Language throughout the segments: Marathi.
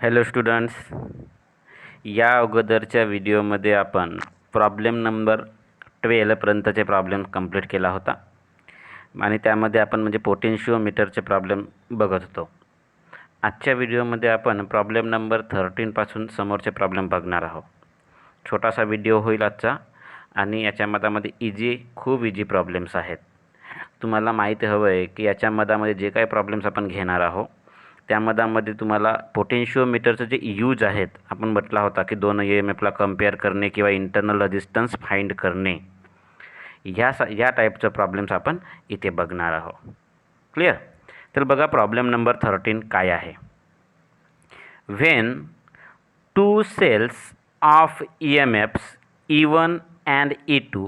हॅलो स्टुडंट्स, या अगोदरच्या व्हिडिओमध्ये आपण प्रॉब्लेम नंबर 12पर्यंतचे प्रॉब्लेम कंप्लीट केला होता आणि त्यामध्ये आपण म्हणजे पोटेन्शिओमीटरचे प्रॉब्लेम बघत होतो. आजच्या व्हिडिओमध्ये आपण प्रॉब्लेम नंबर 13पासून समोरचे प्रॉब्लेम बघणार आहोत. छोटासा व्हिडिओ होईल आजचा आणि याच्यामध्ये खूप इजी प्रॉब्लेम्स आहेत. तुम्हाला माहिती हवं आहे की याच्यामध्ये जे काही प्रॉब्लेम्स आपण घेणार आहोत त्यामध्ये तुम्हाला पोटेन्शिओमीटरचं जे यूज आहेत, आपण म्हटला होता की दोन EMFला कंपेअर करणे किंवा इंटरनल रेझिस्टन्स फाइंड करणे, या टाईपचं प्रॉब्लेम्स आपण इथे बघणार आहोत. क्लिअर? तर बघा प्रॉब्लेम नंबर 13 काय आहे. When two cells of EMFs E1 and E2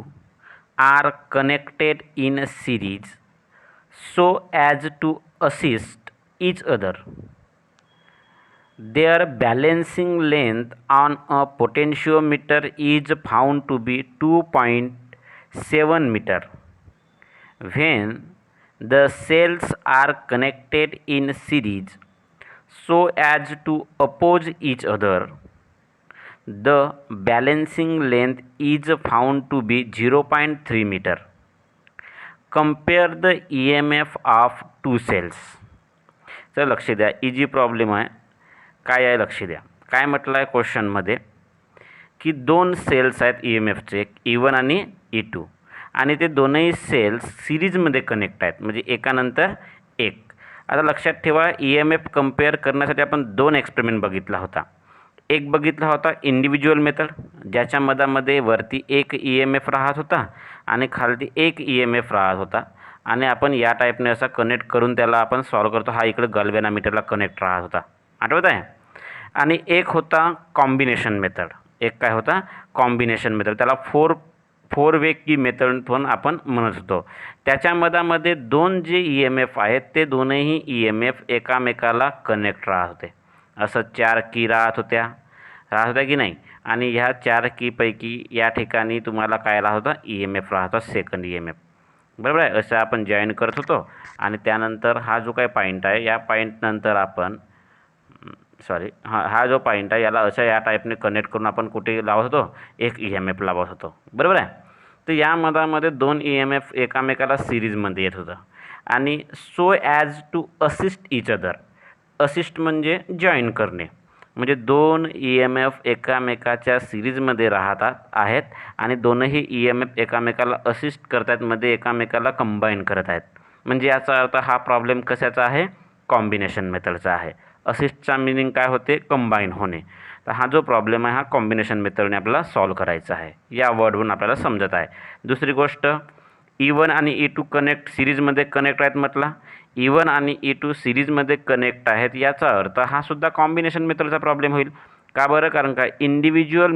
are connected in a series so as to assist each other, their balancing length on a potentiometer is found to be 2.7 meter. When the cells are connected in series so as to oppose each other, the balancing length is found to be 0.3 meter. Compare the EMF of two cells. तर लक्ष द्या, इजी प्रॉब्लेम आहे. काय आहे लक्ष द्या. काय म्हटलं आहे क्वेश्चनमध्ये की दोन सेल्स आहेत EMFचे, E1 आणि E2, आणि ते दोनही सेल्स सिरीजमध्ये कनेक्ट आहेत, म्हणजे एकानंतर एक. आता लक्षात ठेवा, EMF कंपेअर करण्यासाठी आपण दोन एक्सपेरिमेंट बघितला होता. एक बघितला होता इंडिव्हिज्युअल मेथड, ज्याच्यामध्ये वरती एक EMF राहत होता आणि खालती एक EMF राहत होता, आणि आपण या टाईपने असा कनेक्ट करून त्याला आपण सॉल्व्ह करतो. हा इकडे गॅल्व्हॅनोमीटरला कनेक्ट राहत होता, आठवत आहे. आणि एक होता कॉम्बिनेशन मेथड. एक काय होता? Combination method. त्याला फोर वे की मेथड पण आपण म्हणत होतो. त्याच्यामध्ये दोन जे EMF आहेत ते दोनही EMF एकामेकाला कनेक्ट राहत होते. असं 4 की राहत होत्या की नाही. आणि ह्या 4 कीपैकी या ठिकाणी तुम्हाला काय राहत होता? EMF राहत होता, सेकंड EMF. बरोबर आहे. असं आपण जॉईन करत होतो आणि त्यानंतर हा जो काही पॉईंट आहे, या पॉईंटनंतर आपण हा जो पॉईंट आहे याला असं या टाईपने कनेक्ट करून आपण कुठे लावत होतो? एक EMF लावत होतो. बरोबर आहे. तर यामध्ये दोन EMF एकामेकाला सिरीजमध्ये येत होतं आणि so as to assist each other. Assist म्हणजे जॉईन करणे, म्हणजे दोन EMF एकामेकाच्या सिरीजमध्ये राहतात आहेत आणि दोनही EMF एकामेकाला असिस्ट करत आहेत, मध्ये एकामेकाला कंबाईन करत आहेत. म्हणजे याचा अर्थ हा प्रॉब्लेम कशाचा आहे? कॉम्बिनेशन मेथडचा आहे. असिस्टचा मिनिंग काय होते? कंबाईन होणे. तर हा जो प्रॉब्लेम आहे हा कॉम्बिनेशन मेथडने आपल्याला सॉल्व्ह करायचा आहे. या वर्डवरून आपल्याला समजत आहे. दुसरी गोष्ट, E1 आणि E2 सिरीजमध्ये कनेक्ट आहेत म्हटला. E1 आणि E2 सिरीजमध्ये कनेक्ट आहेत, याचा अर्थ हा सुद्धा कॉम्बिनेशन मेथडचा प्रॉब्लेम होईल. का बरं? कारण का इंडिव्हिज्युअल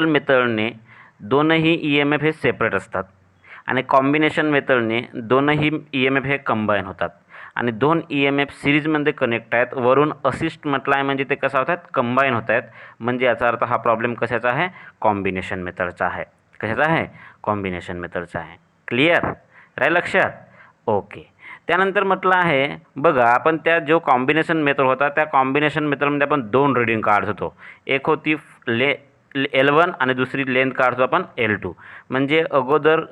मेथडने दोनही EMF हे सेपरेट असतात आणि कॉम्बिनेशन मेथडने दोनही EMF हे कंबाईन होतात आणि दोन EMF सिरीजमध्ये कनेक्ट आहेत. वरून असिस्ट म्हटलं आहे म्हणजे ते कसं होत आहेत? कंबाईन होत आहेत. म्हणजे याचा अर्थ हा प्रॉब्लेम कशाचा आहे? कॉम्बिनेशन मेथडचा आहे. कशाचा आहे? कॉम्बिनेशन मेथडचा आहे. क्लिअर? राहील लक्षात? ओके. त्यानंतर म्हटलं आहे बघा, आपण त्या जो कॉम्बिनेशन मेथड होता त्या कॉम्बिनेशन मेथडमध्ये आपण दोन रीडिंग काढत होतो. एक होती L1 आणि दुसरी लेंथ काढतो आपण L2. म्हणजे अगोदर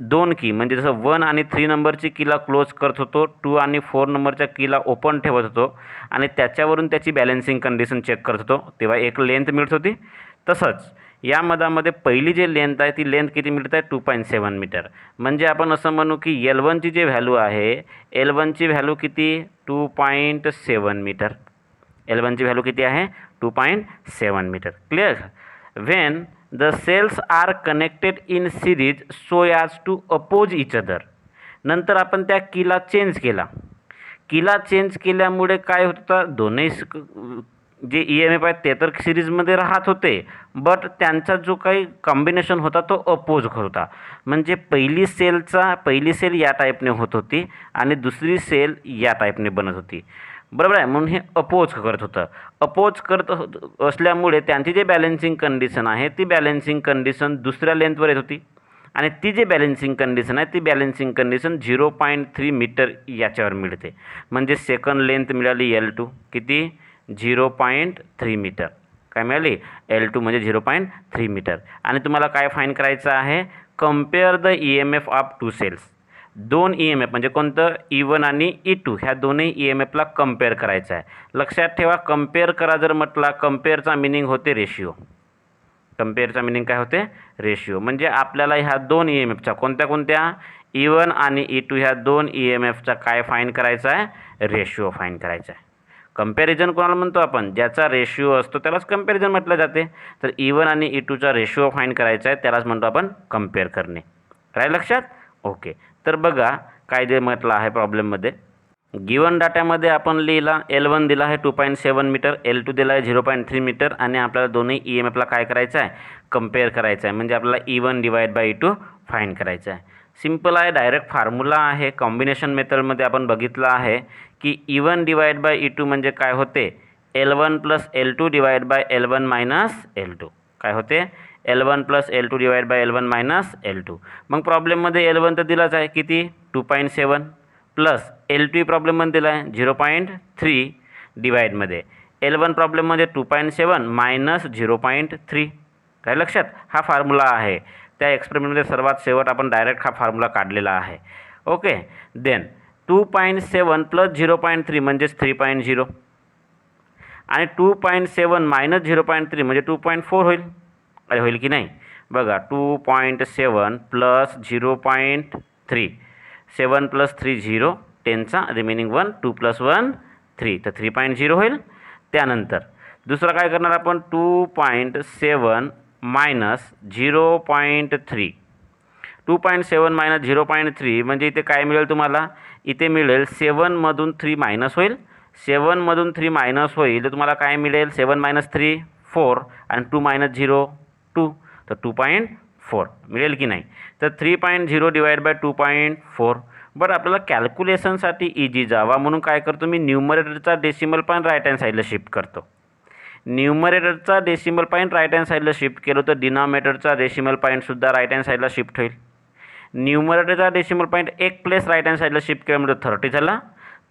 दोन की, म्हणजे जसं 1 आणि 3 नंबरची कीला क्लोज करत होतो, 2 आणि 4 नंबरच्या कीला ओपन ठेवत होतो आणि त्याच्यावरून त्याची बॅलन्सिंग कंडिशन चेक करत होतो, तेव्हा एक लेंथ मिळत होती. तसंच यामध्ये पहिली जी लेंथ आहे ती लेंथ किती मिळत आहे? 2.7 मीटर. म्हणजे आपण असं म्हणू की L1ची जी व्हॅल्यू आहे, L1ची व्हॅल्यू किती? 2.7 मीटर. L1ची व्हॅल्यू किती आहे? 2.7 metre. Clear? When the cells are connected in series so as to oppose each other. नंतर आपण त्या कीला चेंज केला. कीला चेंज केल्यामुळे काय होतं? दोन्ही जे EMF आहेत ते तर सिरीजमध्ये राहत होते, बट त्यांचा जो काही कॉम्बिनेशन होता तो अपोज होता. म्हणजे पहिली सेल या टाईपने होत होती आणि दुसरी सेल या टाईपने बनत होती. बरोबर आहे. म्हणून हे अपोज करत होतं. अपोज करत असल्यामुळे त्यांची जे बॅलन्सिंग कंडिशन आहे ती बॅलन्सिंग कंडिशन दुसऱ्या लेंथवर येत होती. आणि ती जी बॅलेन्सिंग कंडिशन आहे ती बॅलेन्सिंग कंडिशन 0.3 मीटर याच्यावर मिळते. म्हणजे सेकंड लेंथ मिळाली L2 किती 0.3 मीटर. काय मिळाली L2 म्हणजे 0.3 मीटर. आणि तुम्हाला काय फाईंड करायचं आहे compare the EMF of two cells. दोन EMF म्हणजे कोणतं E1 आणि E2 ह्या दोन्ही EMFला कम्पेअर करायचं आहे. लक्षात ठेवा कम्पेअर करा जर म्हटला कम्पेअरचा मिनिंग होते रेशिओ. कम्पेअरचा मिनिंग काय होते रेशिओ. म्हणजे आपल्याला ह्या दोन EMFचा कोणत्या कोणत्या E1 आणि E2 ह्या दोन EMFचा काय फाईंड करायचा आहे रेशिओ फाईंड करायचा आहे. कंपॅरिझन कोणाला म्हणतो आपण ज्याचा रेशिओ असतो त्यालाच कंपॅरिझन म्हटलं जाते. तर E1 आणि E2चा रेशिओ फाईंड करायचा आहे त्यालाच म्हणतो आपण कम्पेअर करणे. काय लक्षात ओके. तर बघा काय जे म्हटलं आहे प्रॉब्लेममध्ये गिवन डाटामध्ये आपण लिहिला L1 दिला आहे 2.7 मीटर L2 दिला आहे 0.3 मीटर आणि आपल्याला दोन्ही EMFला काय करायचं आहे कम्पेअर करायचं आहे. म्हणजे आपल्याला E1 divide by E2 find करायचं आहे. सिम्पल आहे डायरेक्ट फॉर्म्युला आहे. कॉम्बिनेशन मेथडमध्ये आपण बघितलं आहे की E1 डिवाइड बाय E2 म्हणजे काय होते L1 plus L2 divide by L1 minus L2. काय होते L1 plus L2 divide by L1 minus L2. मग प्रॉब्लेममध्ये L1 तर दिलाच आहे किती 2.7 प्लस L2 प्रॉब्लेममध्ये दिला आहे 0.3 डिवाइडमध्ये L1 प्रॉब्लेममध्ये 2.7 मायनस 0.3. काय लक्षात हा फॉर्म्युला आहे. त्या एक्सपेरिमेंटमध्ये सर्वात शेवट आपण डायरेक्ट हा फॉर्म्युला काढलेला आहे. ओके देन 2.7 प्लस 0.3 म्हणजेच 3.0 आणि 2.7 मायनस 0.3 म्हणजे 2.4 होईल. अरे होईल की नाही बघा 2.7 प्लस 0.3 7 प्लस 3 0 10चा रिमेनिंग 1 2 प्लस 1 3 तर 3.0 होईल. त्यानंतर दुसरा काय करणार आपण 2.7 मायनस 0.3 2.7 मायनस 0.3 म्हणजे इथे काय मिळेल तुम्हाला इथे मिळेल 7मधून 3 मायनस होईल 7मधून 3 मायनस होईल तर तुम्हाला काय मिळेल 7 मायनस 3 4 आणि 2 मायनस 0 2 तर 2.4 मिळेल की नाही. तर 3.0 डिवाइड बाय 2.4. बरं आपल्याला कॅल्क्युलेशनसाठी इजी जावा म्हणून काय करतो मी न्यूमरेटरचा डेसिमल पॉईंट राईट हँड साईडला शिफ्ट करतो. न्यूमरेटरचा डेसिमल पॉईंट राईट हँड साईडला शिफ्ट केलं तर डिनॉमिनेटरचा डेसिमल पॉईंटसुद्धा राईट हँड साईडला शिफ्ट होईल. न्यूमरेटरचा डेसिमल पॉईंट एक प्लेस राईट हँड साईडला शिफ्ट केल्यामुळे 30 झाला.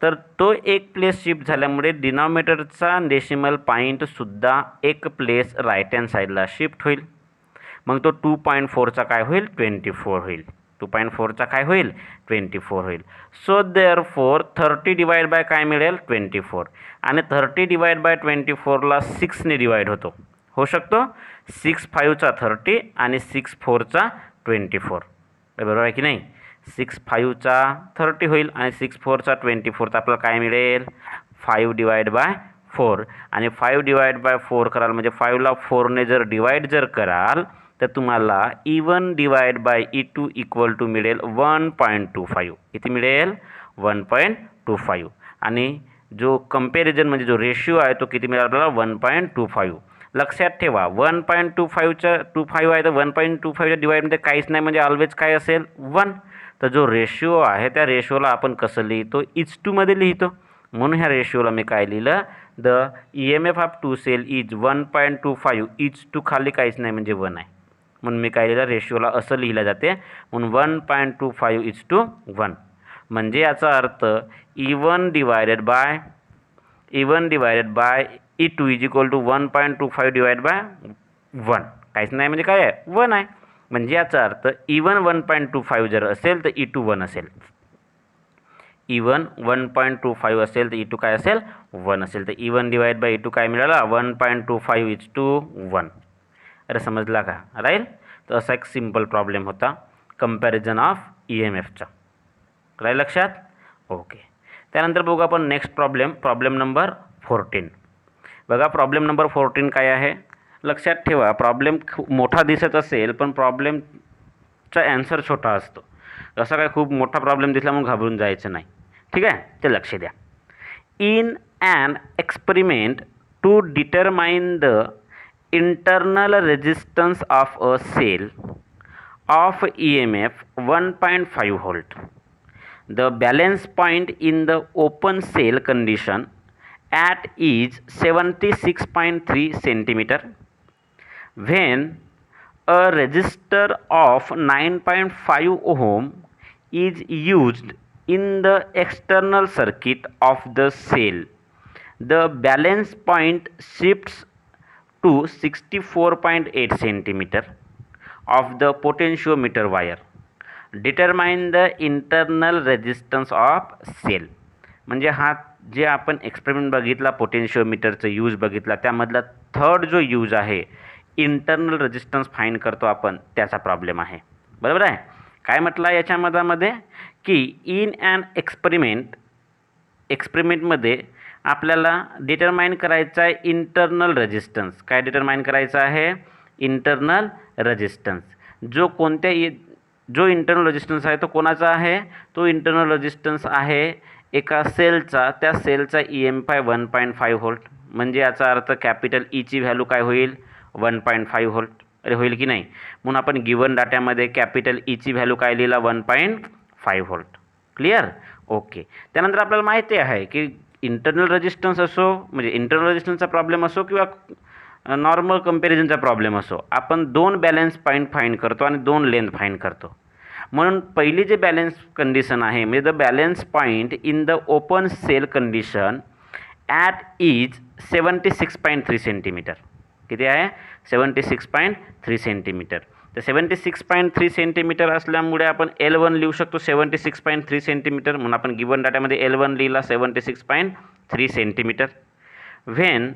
तर तो एक प्लेस शिफ्ट झाल्यामुळे डिनॉमिनेटरचा डेसिमल पॉईंटसुद्धा एक प्लेस राईट हँड साईडला शिफ्ट होईल. मग तो 2.4चा काय होईल 24 होईल. 2.4चा काय होईल 24 होईल. सो देअरफोर 30 डिवाइड बाय काय मिळेल 24 आणि 30 डिवाइड बाय 24ला 6ने डिवाइड होतो होऊ शकतो 6 5चा 30 आणि 6 4चा 24. बरोबर आहे की नाही 6 5चा 30 होईल आणि 6 4चा 24 तर आपल्याला काय मिळेल 5 डिवाइड बाय 4 आणि 5 डिवाइड बाय 4 कराल म्हणजे 5ला 4ने जर डिवाइड जर कराल तर तुम्हाला E1 divide by E2 equal to मिळेल 1.25. किती मिळेल 1.25 आणि जो कंपॅरिझन म्हणजे जो रेशिओ आहे तो किती मिळेल आपल्याला 1.25. लक्षात ठेवा 1.25च्या 25 आहे तर 1.25च्या डिवाइडमध्ये काहीच नाही म्हणजे ऑलवेज काय असेल 1. तर जो रेशिओ आहे त्या रेशिओला आपण कसं लिहितो इज2मध्ये लिहितो. म्हणून ह्या रेशिओला मी काय लिहिलं the EMF of two cell is 1.25 इज2 खाली काहीच नाही म्हणजे 1 आहे म्हणून मी काय लिहिलं रेशिओला असं लिहिलं जाते म्हणून 1.25 1. म्हणजे याचा अर्थ E1 divided by E2 is equal to 1.25 divide by 1. काहीच नाही म्हणजे काय आहे 1 आहे. म्हणजे याचा अर्थ E1 1.25 जर असेल तर E2 1 असेल. E1 1.25 असेल तर E2 काय असेल 1 असेल. तर E1 डिवाइड बाय E2 काय मिळाला 1.25 इज टू 1. अरे समजला का राईट. तर असा एक सिम्पल प्रॉब्लेम होता कंपॅरिझन ऑफ EMFचा. राहील लक्षात ओके. त्यानंतर बघू आपण नेक्स्ट प्रॉब्लेम नंबर 14. बघा प्रॉब्लेम नंबर 14 काय आहे लक्षात ठेवा. प्रॉब्लेम खूप मोठा दिसत असेल पण प्रॉब्लेमचा ॲन्सर छोटा असतो. असा काय खूप मोठा प्रॉब्लेम दिसला म्हणून घाबरून जायचं नाही. ठीक आहे ते लक्ष द्या. In an experiment to determine the internal resistance of a cell of EMF 1.5 volt. The balance point in the open cell condition at is 76.3 centimeter when A resistor of 9.5 ohm is used in the external circuit of the cell. The balance point shifts to 64.8 centimeter of the potentiometer wire. Determine the internal resistance of cell. म्हणजे हा जे आपण एक्सपेरिमेंट बघितला पोटेन्शिओमीटरचा यूज बघितला त्यामधला थर्ड जो यूज आहे इंटरनल रेजिस्टन्स फाइंड करतो आपण त्याचा प्रॉब्लेम आहे. बरोबर आहे. काय म्हटलं याच्यामध्ये की इन ॲन एक्सपेरिमेंटमध्ये आपल्याला डिटरमाइन करायचा आहे इंटरनल रेजिस्टन्स. काय डिटरमाइन करायचा आहे? Internal resistance. जो इंटरनल रेजिस्टन्स आहे तो कोणाचा आहे? तो इंटरनल रेजिस्टन्स आहे एका सेलचा. त्या सेलचा EMF 1.5 व्होल्ट. म्हणजे याचा अर्थ कॅपिटल ईची व्हॅल्यू काय होईल? 1.5 व्होल्ट. अरे होईल की नाही? म्हणून आपण गिवन डाट्यामध्ये कॅपिटल ईची व्हॅल्यू काय लिहिला? 1.5 व्होल्ट. क्लिअर? ओके. त्यानंतर आपल्याला माहिती आहे की इंटरनल रेजिस्टन्स असो म्हणजे इंटरनल रेजिस्टन्सचा प्रॉब्लेम असो किंवा नॉर्मल कंपॅरिझनचा प्रॉब्लेम असो, आपण 2 बॅलन्स पॉईंट फाइंड करतो आणि 2 लेंथ फाइंड करतो. म्हणून पहिली जे बॅलन्स कंडिशन आहे म्हणजे the balance point in the open cell condition at is 76.3 centimetre. किती आहे? 76.3 सेंटीमीटर. तर 76.3 सेंटीमीटर असल्यामुळे आपण L1 लिहू शकतो 76.3 सेंटीमीटर. म्हणून आपण गिवन डाट्यामध्ये L1 लिहिला 76.3 centimetre. When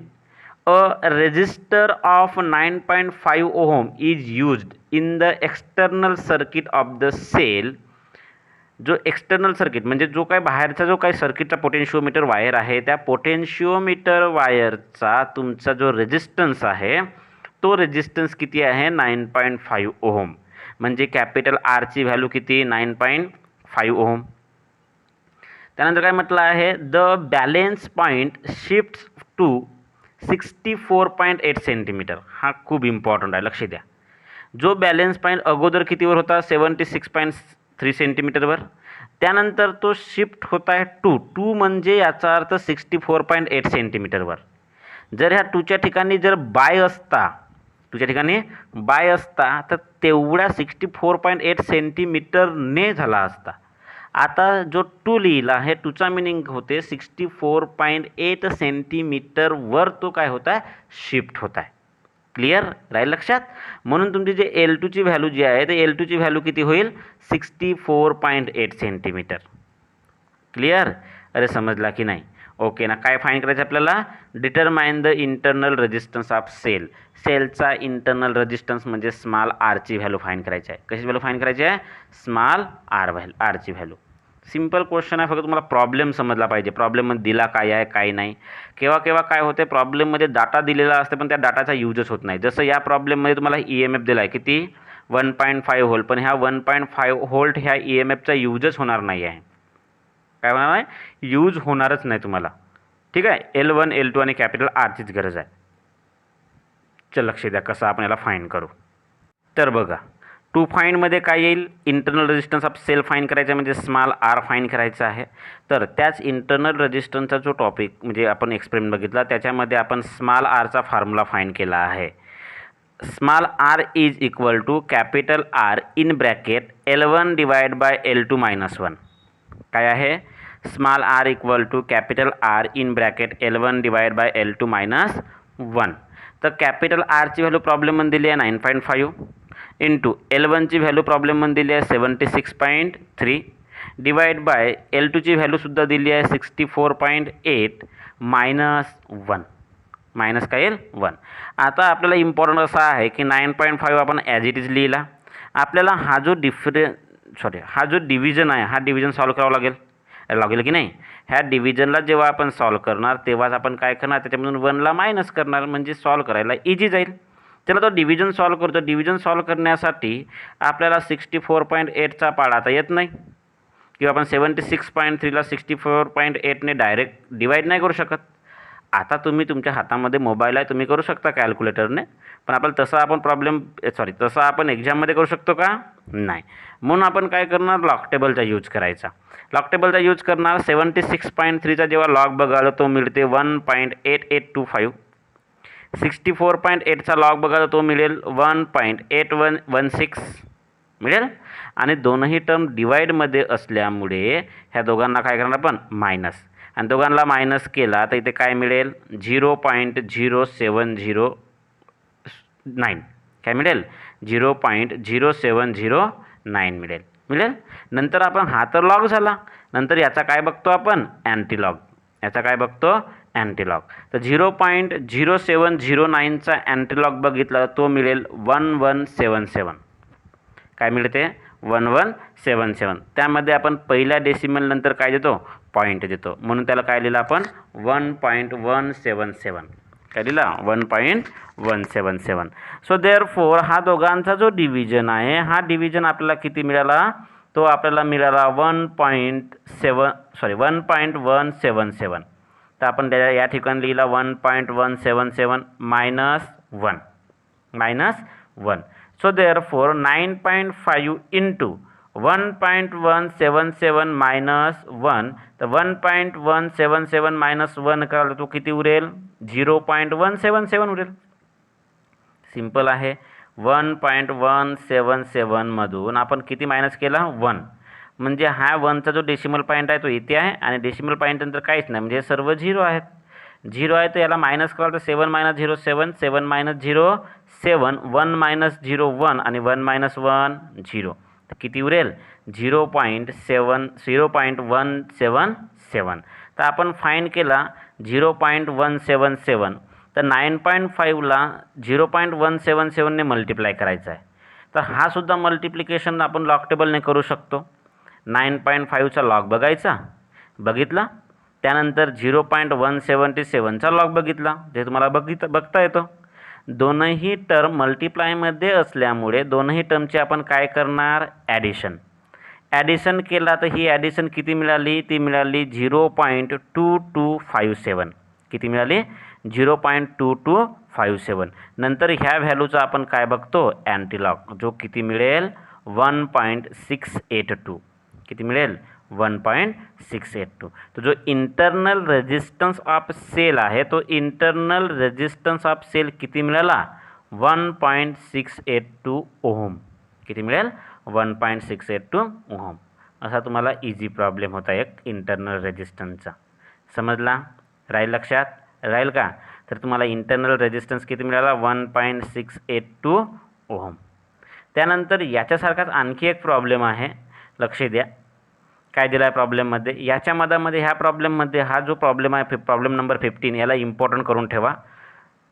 a resistor of 9.5 ohm is used in the external circuit of the cell. जो एक्सटर्नल सर्किट म्हणजे जो काय बाहेरचा जो काय सर्किटचा पोटेन्शिओमीटर वायर आहे त्या पोटेन्शिओमीटर वायरचा तुमचा जो रेजिस्टन्स आहे तो रेजिस्टन्स किती आहे? 9.5 ओहम. म्हणजे कॅपिटल आरची व्हॅल्यू किती? 9.5 ओहम. त्यानंतर काय म्हटलं आहे? The balance point shifts to 64.8 centimetre. हा खूप इम्पॉर्टंट आहे, लक्ष द्या. जो बॅलन्स पॉईंट अगोदर कितीवर होता? 76.3 सेंटीमीटरवर. त्यानंतर तो शिफ्ट होत आहे 2 म्हणजे याचा अर्थ 64.8 सेंटीमीटरवर. जर ह्या 2च्या ठिकाणी जर बाय असता तर तेवढ्या 64.8 सेंटीमीटरने झाला असता. आता जो 2 लिहिला आहे 2चा मिनिंग होते 64.8 सेंटीमीटरवर तो काय होत आहे? शिफ्ट होत आहे. क्लिअर राहील लक्षात? म्हणून तुमची जे L2ची व्हॅल्यू जी आहे ते L2ची व्हॅल्यू किती होईल? 64.8 सेंटीमीटर. क्लिअर? अरे समजला की नाही? ओके ना. काय फाइंड करायचं आपल्याला? Determine the internal resistance of cell. सेलचा इंटरनल रेजिस्टन्स म्हणजे स्मॉल आरची व्हॅल्यू फाइंड करायची आहे. कशी व्हॅल्यू फाइंड करायची आहे? स्मॉल आरची व्हॅल्यू. सिंपल क्वेश्चन आहे, फक्त तुम्हाला प्रॉब्लेम समजला पाहिजे. प्रॉब्लेममध्ये दिला काय आहे काय नाही. केव्हा काय होते प्रॉब्लेममध्ये डाटा दिलेला असते पण त्या डाटाचा यूजच होत नाही. जसं या प्रॉब्लेममध्ये तुम्हाला EMF दिला आहे किती? 1.5 व्होल्ट. पण ह्या 1.5 व्होल्ट ह्या EMFचा यूजच होणार नाही आहे. काय होणार आहे? यूज होणारच नाही तुम्हाला. ठीक आहे. L1 L2 आणि कॅपिटल आरचीच गरज आहे. चल लक्ष द्या कसं आपण याला फाइंड करू. तर बघा 2 फाइंडमध्ये काय येईल? Internal resistance of cell find करायचा म्हणजे स्मॉल आर फाइंड करायचा आहे. तर त्याच इंटरनल रेजिस्टन्सचा जो टॉपिक म्हणजे आपण एक्सपेरिमेंट बघितला त्याच्यामध्ये आपण स्मॉल आरचा फॉर्म्युला फाइंड केला आहे. Small R is equal to capital R in bracket L1 divide by L2 minus 1. काय आहे? Small R equal to capital R in bracket L1 divide by L2 minus 1. तर कॅपिटल आरची व्हॅल्यू प्रॉब्लेममध्ये दिली आहे 9.5 इंटू L1ची व्हॅल्यू प्रॉब्लेममध्ये दिली आहे 76.3 डिवाइड बाय L2ची व्हॅल्यूसुद्धा दिली आहे 64.8 मायनस 1. मायनस काय येईल? 1. आता आपल्याला इम्पॉर्टंट असा आहे की 9.5 आपण ॲज इट इज लिहिला. आपल्याला हा जो डिव्हिजन आहे हा डिव्हिजन सॉल्व करावा लागेल की नाही? ह्या डिव्हिजनला जेव्हा आपण सॉल्व करणार तेव्हाच आपण काय करणार? त्याच्यामधून 1ला मायनस करणार म्हणजे सॉल्व करायला इझी जाईल. चला तो डिव्हिजन सॉल्व करतो. डिव्हिजन सॉल्व करण्यासाठी आपल्याला 64.8चा पाडा आता येत नाही किंवा आपण 76.3ला 64.8ने डायरेक्ट डिवाईड नाही करू शकत. आता तुम्ही तुमच्या हातामध्ये मोबाईल आहे तुम्ही करू शकता कॅल्क्युलेटरने. पण आपल्याला तसं आपण एक्झाममध्ये करू शकतो का? नाही. म्हणून आपण काय करणार? लॉग टेबलचा यूज करायचा. लॉग टेबलचा यूज करणार. 76.3चा जेव्हा लॉग बघाल तो मिळते 1.8825. 64.8चा लॉग बघा तर तो मिळेल 1.8116 मिळेल. आणि दोनही टर्म डिवाईडमध्ये असल्यामुळे ह्या दोघांना काय करणार आपण मायनस, आणि दोघांना मायनस केला तर इथे काय मिळेल 0.0709 काय मिळेल 0.0709 मिळेल. नंतर आपण हा तर लॉग झाला, नंतर याचा काय बघतो आपण अँटीलॉग. याचा काय बघतो अँटीलॉग. तर 0.0709चा अँटीलॉग बघितला तो मिळेल 1177. काय मिळते 1177. त्यामध्ये आपण पहिल्या डेसिमल नंतर काय देतो पॉईंट देतो, म्हणून त्याला काय लिहिलं आपण 1.177. काय लिहिला 1.177. सो देअरफॉर हा दोघांचा जो डिव्हिजन आहे हा डिव्हिजन आपल्याला किती मिळाला, तो आपल्याला मिळाला 1.177. तर आपण त्या या ठिकाणी लिहिला 1.177 -1. सो देअरफॉर 9.5 इंटू 1.177 -1, तर 1.177 -1 कराल तो किती उरेल 0.177 उरेल. सिंपल आहे. 1.177 मधून आपण किती मायनस केला 1, म्हणजे हा 1चा जो डेसिमल पॉईंट आहे तो इथे आहे आणि डेसिमल पॉईंट नंतर काहीच नाही, म्हणजे सर्व 0 आहेत. 0 आहे तर याला मायनस कराल तर 7 - 0 7, 7 - 0 7, 1 - 0 1 आणि 1 - 1 0. तर किती उरेल 0.177. तर आपण फाईंड केला 0.177. तर 9.5ला 0.177ने मल्टिप्लाय करायचा आहे. तर हा सुद्धा मल्टिप्लिकेशन आपण लॉग टेबलने करू शकतो. 9.5चा लॉग बघितला, त्यानंतर 0.177चा लॉग बघितला, जे तुम्हाला बघता येतो. दोनही टर्म मल्टिप्लायमध्ये असल्यामुळे दोनही टर्मचे आपण काय करणार ॲडिशन केला तर ही ॲडिशन किती मिळाली, ती मिळाली 0.2257. किती मिळाली 0.2257. नंतर ह्या व्हॅल्यूचा आपण काय बघतो अँटीलॉग, जो किती मिळेल 1.682. किती मिळेल 1.682. तो जो इंटरनल रेजिस्टन्स ऑफ सेल आहे तो इंटरनल रेजिस्टन्स ऑफ सेल किती मिळाला 1.682 ओहम. किती मिळेल 1.682 ओहम. असा तुम्हाला इझी प्रॉब्लेम होता एक इंटरनल रेजिस्टन्सचा. समजला, राहील का. तर तुम्हाला इंटरनल रेजिस्टन्स किती मिळाला 1.682 ओहम. त्यानंतर याच्यासारखाच आणखी एक प्रॉब्लेम आहे, लक्ष द्या काय दिला आहे प्रॉब्लेममध्ये. याच्या मधामध्ये ह्या प्रॉब्लेममध्ये हा जो प्रॉब्लेम आहे प्रॉब्लेम नंबर 15 याला इम्पॉर्टंट करून ठेवा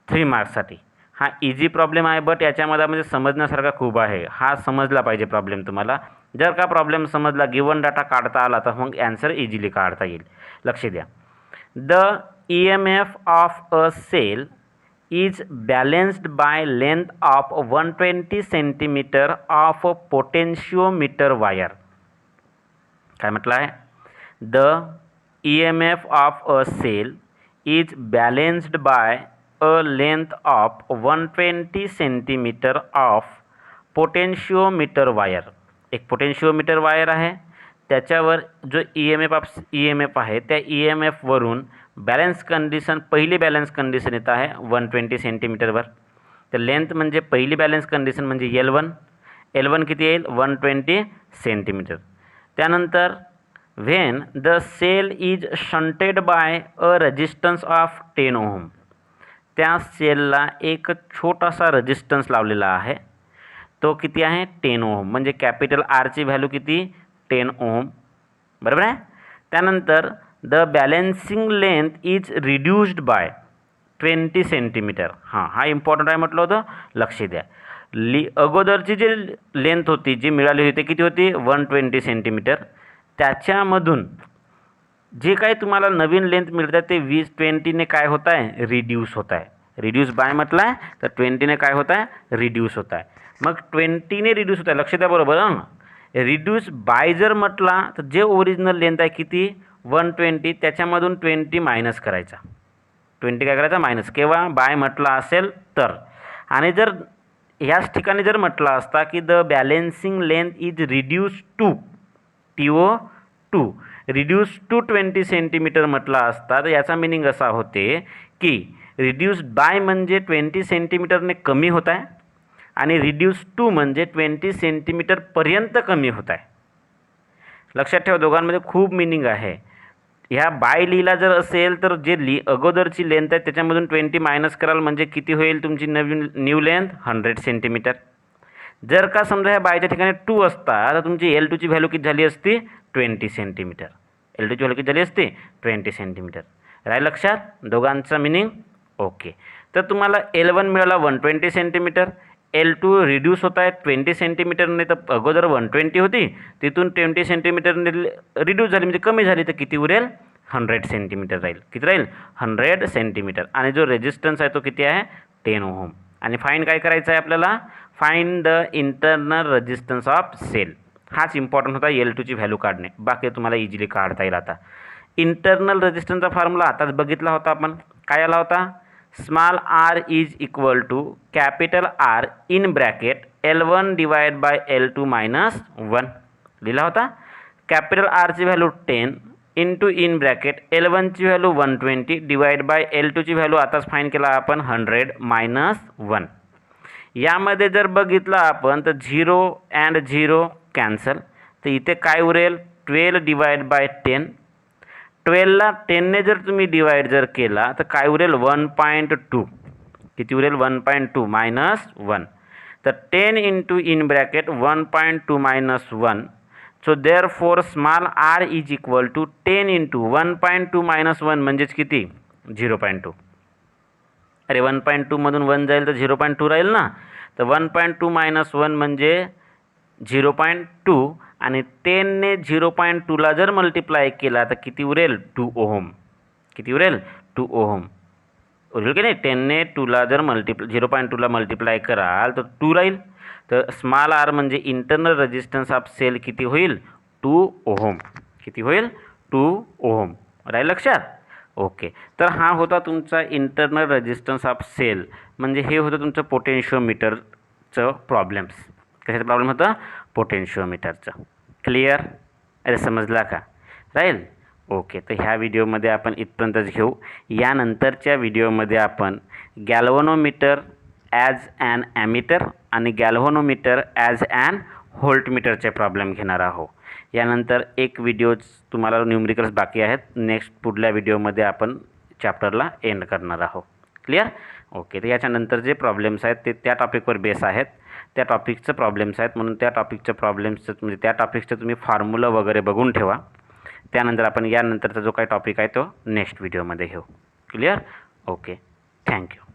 3 मार्क्ससाठी. हा इझी प्रॉब्लेम आहे बट याच्यामध्ये समजण्यासारखा खूप आहे. हा समजला पाहिजे प्रॉब्लेम तुम्हाला. जर का प्रॉब्लेम समजला गिवन डाटा काढता आला तर मग ॲन्सर इझिली काढता येईल. लक्ष द्या. The EMF of a cell is balanced by length of 120 centimeter of potentiometer wire. काय म्हटलं आहे the EMF of a cell is balanced by a length of 120 centimetre of potentiometer wire. एक पोटेन्शिओमीटर वायर आहे, त्याच्यावर जो EMF आहे त्या EMF वरून बॅलन्स कंडिशन, पहिली बॅलन्स कंडिशन येत आहे 120 सेंटीमीटरवर. तर लेंथ म्हणजे पहिली बॅलन्स कंडिशन म्हणजे L1 किती येईल 120 सेंटीमीटर. त्यानंतर when the cell is shunted by a resistance of 10 ohm. त्या सेलला एक छोटासा रेजिस्टन्स लावलेला आहे, तो किती आहे 10 ओहम. म्हणजे कॅपिटल आरची व्हॅल्यू किती 10 ओहम. बरोबर आहे. त्यानंतर the balancing length is reduced by 20 centimetre. हा इम्पॉर्टंट आहे म्हटलं होतं, लक्ष द्या. अगोदरची जी लेंथ होती जी मिळाली होती किती होती 120 सेंटीमीटर. त्याच्यामधून जे काही तुम्हाला नवीन लेंथ मिळत आहे ते 20ने काय होत आहे रिड्यूस होत आहे. रिड्यूस बाय म्हटलं आहे तर 20ने काय होत आहे रिड्यूस होत आहे. मग 20ने रिड्यूस होत आहे, लक्ष द्या बरोबर. रिड्यूस बाय जर म्हटला तर जे ओरिजिनल लेंथ आहे किती 120, त्याच्यामधून 20 मायनस करायचा. 20 काय करायचा मायनस, केव्हा बाय म्हटला असेल तर. आणि जर याच ठिकाणी जर म्हटला असता की the balancing length is reduce to reduce to 20 centimetre म्हटला असता तर याचा मिनिंग असा होते की रिड्यूस्ड बाय म्हणजे 20 सेंटीमीटरने कमी होत आहे आणि रिड्यूस टू म्हणजे 20 सेंटीमीटरपर्यंत कमी होत आहे. लक्षात ठेवा, दोघांमध्ये खूप मिनिंग आहे. ह्या बाय लिहिला जर असेल तर जे अगोदरची लेंथ आहे त्याच्यामधून 20 मायनस कराल म्हणजे किती होईल तुमची न्यू लेंथ 100 सेंटीमीटर. जर का समजा ह्या बायच्या ठिकाणी 2 असता तर तुमची L2ची व्हॅल्यू किती झाली असती 20 सेंटीमीटर. L2ची व्हॅल्यू किती झाली असती 20 सेंटीमीटर. राहील लक्षात दोघांचा मिनिंग. ओके, तर तुम्हाला L1 मिळाला 120 सेंटीमीटर. L2 रिड्यूस होत आहे 20 सेंटीमीटरने, तर अगोदर 120 होती तिथून 20 सेंटीमीटरने रिड्यूस झाली म्हणजे कमी झाली, तर किती उरेल 100 सेंटीमीटर राहील. किती राहील 100 सेंटीमीटर. आणि जो रेजिस्टन्स आहे तो किती आहे 10 ओहम. आणि फाईंड काय करायचं आहे आपल्याला, find the internal resistance of cell. हाच इम्पॉर्टंट होता L2ची व्हॅल्यू काढणे, बाकी तुम्हाला इझिली काढता येईल. आता इंटरनल रेजिस्टन्सचा फॉर्म्युला आताच बघितला होता आपण. काय आला होता, small r is equal to capital R in bracket L1 divide by L2 minus 1 लिहिला होता. कॅपिटल R ची व्हॅल्यू 10 इंटू इन ब्रॅकेट L1ची व्हॅल्यू 120 डिवाइड बाय L2ची व्हॅल्यू आताच फाईंड केला आपण 100 मायनस 1. यामध्ये जर बघितलं आपण तर 0 अँड 0 कॅन्सल, तर इथे काय उरेल 12 डिवाइड बाय 10. 12ला 10ने जर तुम्ही डिवाइड जर केला तर काय उरेल 1.2. किती उरेल 1.2 मायनस 1. तर 10 into in bracket 1.2 minus 1. So therefore small r is equal to 10 into 1.2 minus 1 म्हणजेच किती 0.2. अरे 1.2 मधून 1 जाईल तर 0.2 राहील ना, तर 1.2 मायनस 1 म्हणजे 0.2 आणि 10ने 0.2ला जर मल्टिप्लाय केला तर किती उरेल 2 ओहम. किती उरेल 2 ओहम उरेल की नाही. 10ने 2ला जर 0.2ला मल्टिप्लाय कराल तर 2 राहील. तर स्मॉल r म्हणजे इंटरनल रेजिस्टन्स ऑफ सेल किती होईल 2 ओहम. किती होईल 2 ओहम. राहील लक्षात. ओके, तर हा होता तुमचा इंटरनल रेजिस्टन्स ऑफ सेल, म्हणजे हे होतं तुमचं पोटेन्शिओमीटरचं प्रॉब्लेम्स. कशाचं प्रॉब्लेम होतं पोटेन्शिओमीटरचं. क्लिअर, अरे समजला का राहील. ओके, तर ह्या व्हिडिओमध्ये आपण इथपर्यंतच घेऊ. यानंतरच्या व्हिडिओमध्ये आपण गॅल्व्हनोमीटर ॲज ॲन ॲमीटर आणि गॅल्व्हनोमीटर ॲज ॲन व्होल्टमीटरचे प्रॉब्लेम घेणार आहोत. यानंतर एक व्हिडिओ तुम्हाला न्यूमरिकल्स बाकी आहेत. नेक्स्ट पुढल्या व्हिडिओमध्ये आपण चॅप्टरला एंड करणार आहोत. क्लिअर. ओके, तर याच्यानंतर जे प्रॉब्लेम्स आहेत ते त्या टॉपिकवर बेस आहेत, त्या टॉपिकचं प्रॉब्लेम्स आहेत, म्हणून त्या टॉपिकचं प्रॉब्लेम्सचं म्हणजे त्या टॉपिकचं तुम्ही फॉर्म्युला वगैरे बघून ठेवा. त्यानंतर आपण यानंतरचा जो काही टॉपिक आहे तो नेक्स्ट व्हिडिओमध्ये घेऊ. क्लिअर. Okay, thank you.